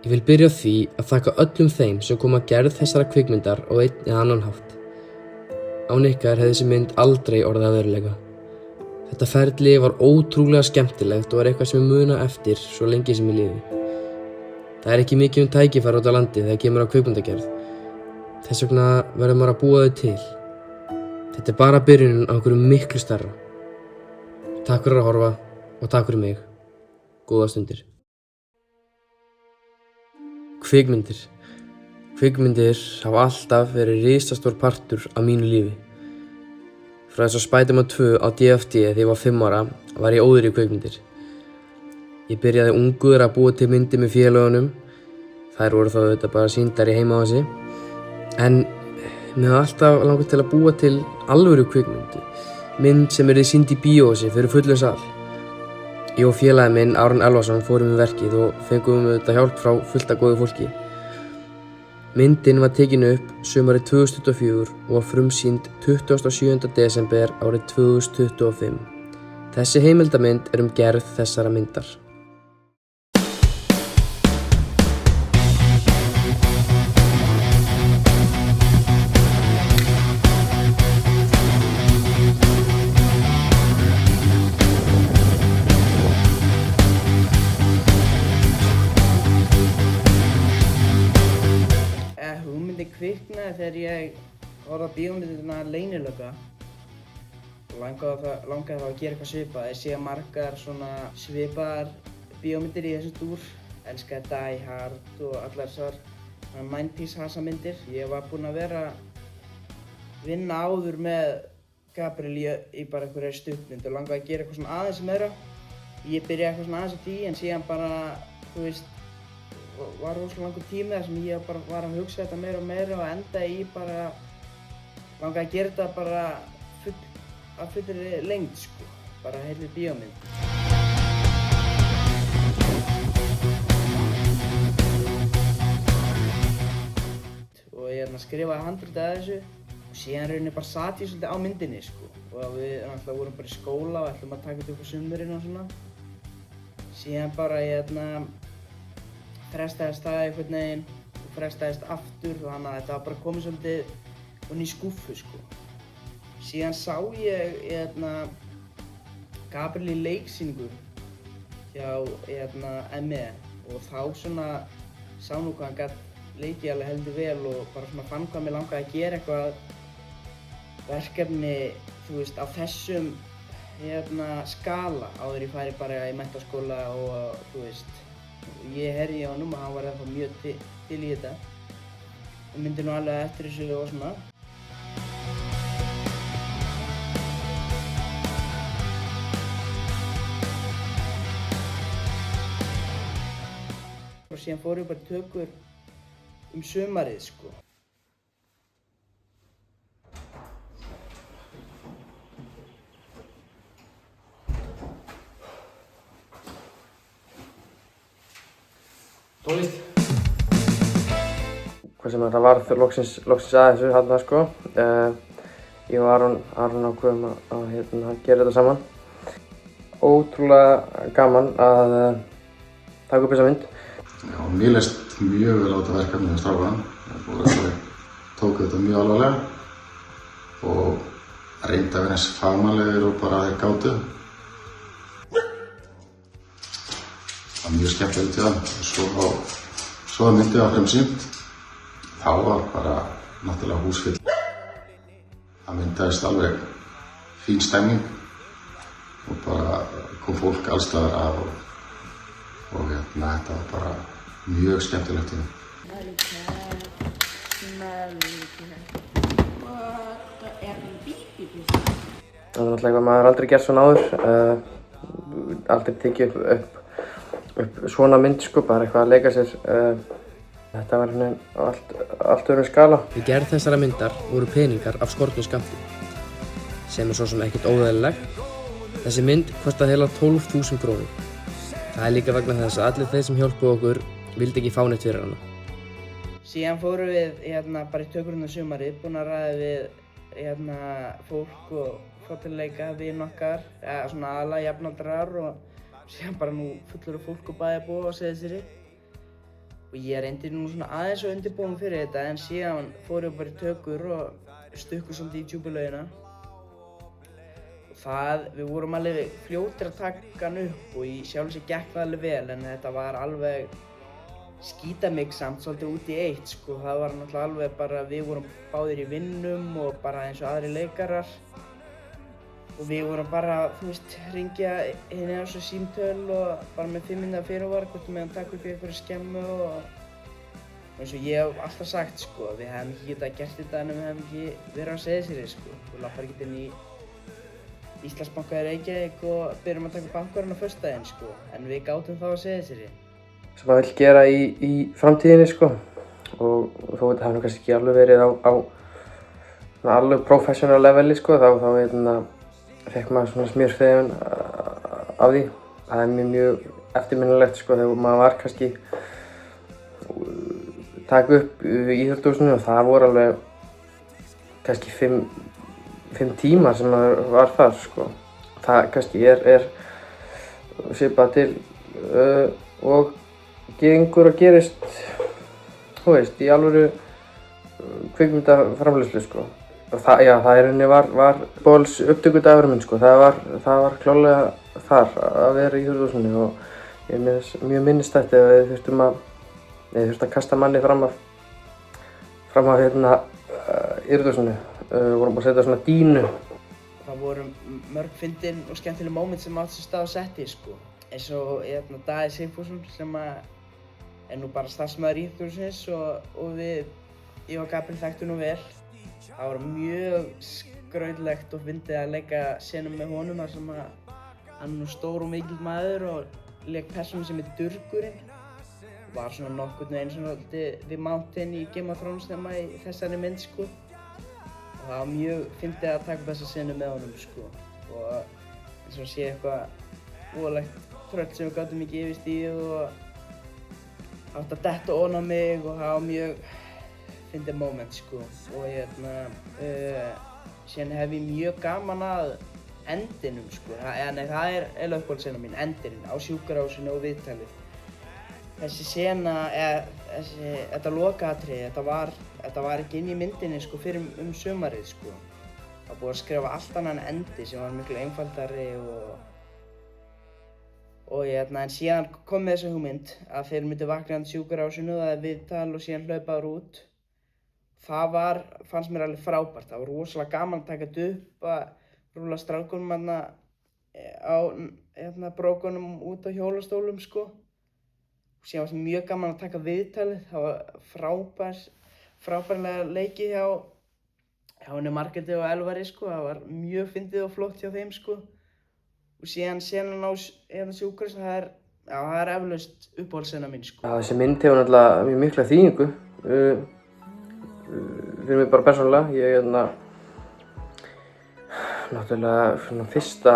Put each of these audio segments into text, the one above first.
Ég vil byrja á því að þakka öllum þeim sem kom að gerð þessara kvikmyndar á einn eða annan hátt. Án ykkar hefði þessi mynd aldrei orðið að veruleika. Þetta ferli var ótrúlega skemmtilegt og er eitthvað sem ég muna eftir svo lengi sem ég lifi. Það er ekki mikið tækifæri út á landi þegar kemur á kvikmyndagerð. Þess vegna verður maður að búa þau til. Þetta er bara byrjunin á einhverju miklu stærra. Takk fyrir að horfa og takk fyrir mig. Góða stundir. Kvikmyndir. Kvikmyndir hafa alltaf verið risastór partur af mínu lífi. Frá þess að Spiderman 2 á DFD þegar ég var 5 ára var ég óður í kvikmyndir. Ég byrjaði ungur að búa til myndir með félögunum. Þær voru þá auðvitað bara sýndar í heimahúsi. En mér hafði alltaf langað til að búa til alvöru kvikmyndi. Mynd sem yrði sýnd í bíóhúsi fyrir fullum sal. Ég og félagi minn, Aron Elvason, fórum í verkið og fengum auðvitað hjálp frá fullt af góðu fólki. Myndin var tekin upp sumarið 2024 og var frumsýnd 27. desember árið 2025. Þessi heimildamynd er gerð þessara myndar. Hugmyndin kviknaði þegar ég horfði á bíómyndina Leynilögga og langaði þá að gera eitthvað svipað. Ég sé margar svona svipaðar bíómyndir í þessu dúr. Elskaði Die Hard og allar þessar 90s hasamyndir. Ég var búinn að vera vinna áður með Gabriel í bara einhverju stuttmynd og langaði að gera eitthvað svona aðeins meira. Ég byrjaði eitthvað svona aðeins á því en síðan bara, þú veist, var rosalega langur tími þar sem ég bara var að hugsa þetta meira og meira og endaði í bara langaði að gera þetta bara að fullri lengd sko, bara heilli bíómynd. Og ég skrifaði handritið að þessu og síðan rauninni bara sat ég svolítið á myndinni sko og við náttúrulega vorum bara í skóla og ætlum að taka þetta upp á sumurinn og svona. Síðan bara frestaðist það einhvern veginn og frestaðist aftur og þannig að þetta var bara komið svolítið onni í skúffu sko. Síðan sá ég Gabriel í leiksýningu hjá ME og þá svona sá nú hvað hann gat leikið alveg heldur vel og bara svona fann hvað mér langaði að gera eitthvað verkefni, þú veist, á þessum skala áður ég færi bara í menntaskóla og þú veist. Ég heyrði á honum og hann var ennþá mjög til í þetta og myndi nú alveg eftir þessu og svona. Og síðan fór ég bara tökur sumarið sko. Tónlist. Hvað sem þetta var loksins að þessu þarna sko. Ég og Aron ákveðum að gera þetta saman. Ótrúlega gaman að taka upp þessa mynd. Já, mér leist mjög vel á þetta verkefni með strákunum. Ég tók þetta mjög alvarlega og reyndi að vera eins fagmannlegir og bara þeir gátu. Það var mjög skemmtilegt í það. Svo myndið var frumsýnd. Þá var bara náttúrulega húsfyllt. Það myndaðist alveg fín stemming og bara kom fólk alls staðar að og þetta var bara mjög skemmtilegt í það. Það er náttúrulega eitthvað maður aldrei gert svona áður. Aldrei tekið upp svona mynd sko, bara eitthvað að leika sér. Þetta var allt öðrum skala. Við gerð þessara myndar voru peningar af skornum skammti, sem svo sem ekkert óeðlilegt. Þessi mynd kostaði heila 12.000 krónur. Það er líka vegna þess að allir þeir sem hjálpuðu okkur vildi ekki fá neitt fyrir hana. Síðan fórum við bara í tökurinn á sumarið, búin að ræða við fólk og fá til að leika vin okkar, svona aðalega jafnaldrar og síðan bara nú fullur af fólk og bæjarbúa á Seyðisfirði. og ég reyndi nú svona aðeins að undirbúa mig fyrir þetta en síðan fór ég bara í tökur og stukkur svolítið í djúpulaugina. Við vorum alveg fljótir að taka hann upp og í sjálfu sér gekk það alveg vel en þetta var alveg skítamiksamt svolítið út í eitt sko. Það var náttúrulega alveg bara, við vorum báðir í vinnum og bara eins og aðrir leikarar og við vorum bara, þú veist, hringja henni á svo símtöl og bara með 5 mínútna fyrirvara hvort við meðan taka upp í einhverju skemmu og eins og ég hef alltaf sagt sko, við hefum ekki getað gert þetta en við hefum ekki verið á Seyðisfirði sko. Þú lappar ekki inn í Íslandsbanka í Reykjavík og byrjum að taka bankarinn á föstudaginn sko, en við gátum þá á Seyðisfirði. Sem maður vill gera í framtíðinni sko og þó þetta hafi nú kannski ekki alveg verið á alveg professional leveli sko, þá fekk maður svona smjörþefinn af því. Það er mjög eftirminnilegt sko þegar maður var kannski taka upp í íþróttahúsinu og það voru alveg kannski 5 tímar sem maður var þar sko. Það kannski er svipað til og gengur og gerist, þú veist, í alvöru kvikmyndaframleiðslu sko. Það í rauninni var Bóls upptökudagurinn minn sko, það var klárlega þar að vera í íþróttahúsinu og ég er mjög minnistætt ef við þurftum að kasta manni fram af íþróttahúsinu. Við vorum bara að setja svona dínu. Það voru mörg fyndin og skemmtileg móment sem átt sér stað á setti sko. Eins og Daði Sigfússon sem er nú bara starfsmaður íþróttahússins og ég og Gabriel þekktum nú vel. Það var mjög skrautlegt og fyndið að leika senum með honum þar sem hann er nú stór og mikill maður og leik persónu sem Durgurinn. Var svona nokkurn veginn svona The Mountain í Game of Thrones þema í þessari mynd sko. Og það var mjög fyndið að taka þessa senu með honum sko. Og eins og sé eitthvað voðalegt tröll sem við gátum ekki yfirst í og átt að detta ofan á mig og það var mjög fyndið moment sko. Og síðan hef ég mjög gaman að endinum sko. Það er eiginlega uppáhaldssena mín, endurinn á sjúkrahúsinu og viðtalið. Þessi sena, þetta lokaatriði, þetta var ekki inn í myndinni sko fyrir sumarið sko. Það var búið að skrifa allt annan endi sem var miklu einfaldari en síðan kom með þessi hugmynd að þeir myndu vakna á sjúkrahúsinu, það er viðtal og síðan hlaupaður út. Það fannst mér alveg frábært, það var rosalega gaman að taka þetta upp að rúlla strákunum á brókunum út á hjólastólum sko. Síðan var það mjög gaman að taka viðtalið, það var frábærlega leikið hjá henni Margréti og Elvari sko, það var mjög fyndið og flott hjá þeim sko. Og síðan senan á sjúkrahúsinu, það er eflaust uppáhaldssena mín sko. Þessi mynd hefur náttúrulega mjög mikla þýðingu fyrir mig bara persónulega. Ég náttúrulega svona fyrsta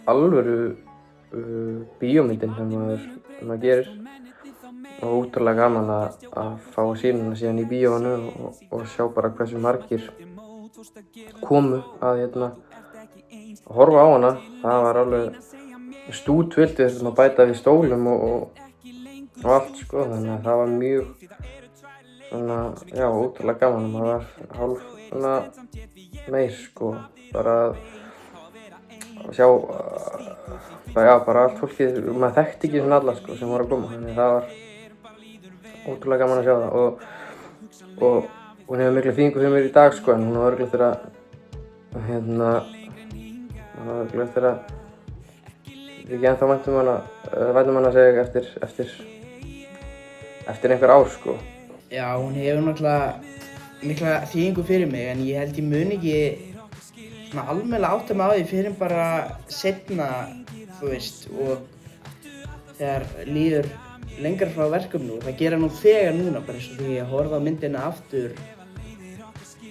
alvöru bíómyndin sem maður gerir og ótrúlega gaman að fá að sýna hana síðan í bíóinu og sjá bara hversu margir komu að horfa á hana. Það var alveg stútvillt við að bæta við stólum og allt sko, þannig að það var mjög svona, já, ótrúlega gaman. Maður var hálf svona meir sko, bara að sjá bara allt fólkið, maður þekkti ekki svona alla sko sem voru að koma, þannig það var ótrúlega gaman að sjá það og hún hefur mikla þýðingu fyrir mér í dag sko, en hún var örugglega eftir að ég ekki ennþá væntum hana segja eftir einhver ár sko. Já, hún hefur náttúrulega mikla þýðingu fyrir mig en ég held ég mun ekki svona almennilega átta mig á því fyrir bara seinna, þú veist, og þegar líður lengra frá verkefnu. Það gera nú þegar núna, bara eins og því ég horfði á myndina aftur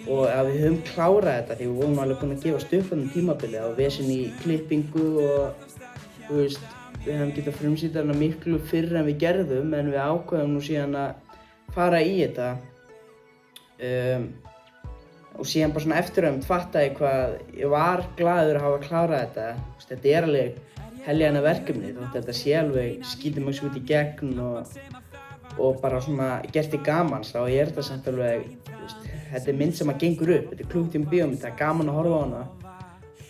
og að við höfum klárað þetta því við vorum alveg búin að gefa stöfnum tímabilið á vesen í klippingu og þú veist, við hefum getað frumsýnt hana miklu fyrr en við gerðum en við ákveðum nú síðan að fara í þetta og síðan bara svona eftiröfnd fattaði ég hvað ég var glaður að hafa klárað þetta. Þetta er alveg heljarna verkefni þótt þetta sé alveg skýtur mig svo út í gegn og og bara svona gert í gamans, þá er þetta samt alveg, þetta er mynd sem að gengur upp, þetta er klukkutíma bíómynd, það er gaman að horfa á hana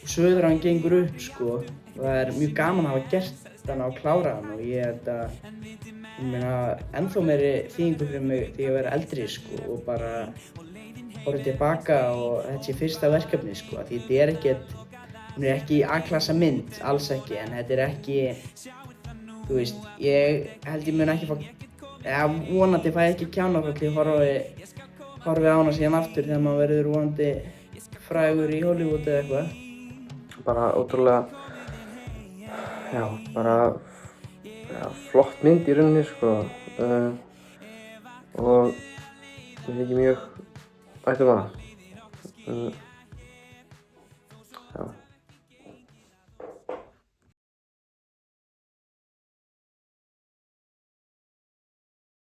og söðran gengur upp sko og það er mjög gaman að hafa gert hana og klára hana og ég held að, ég meina, ennþá meiri þýðingu fyrir mig því að vera eldri sko og bara horfa tilbaka og þetta sé fyrsta verkefni sko, því þetta er ekkert, hún er ekki A-klassa mynd, alls ekki, en þetta er ekki, þú veist, ég held ég mun ekki fá, eða vonandi fæ ég ekki kjánafall, ég horfi á hana síðan aftur þegar maður verður vonandi frægur í Hollywood eða eitthvað. Bara ótrúlega, já, bara flott mynd í rauninni sko og mér þykir mjög vænt um hana. Já.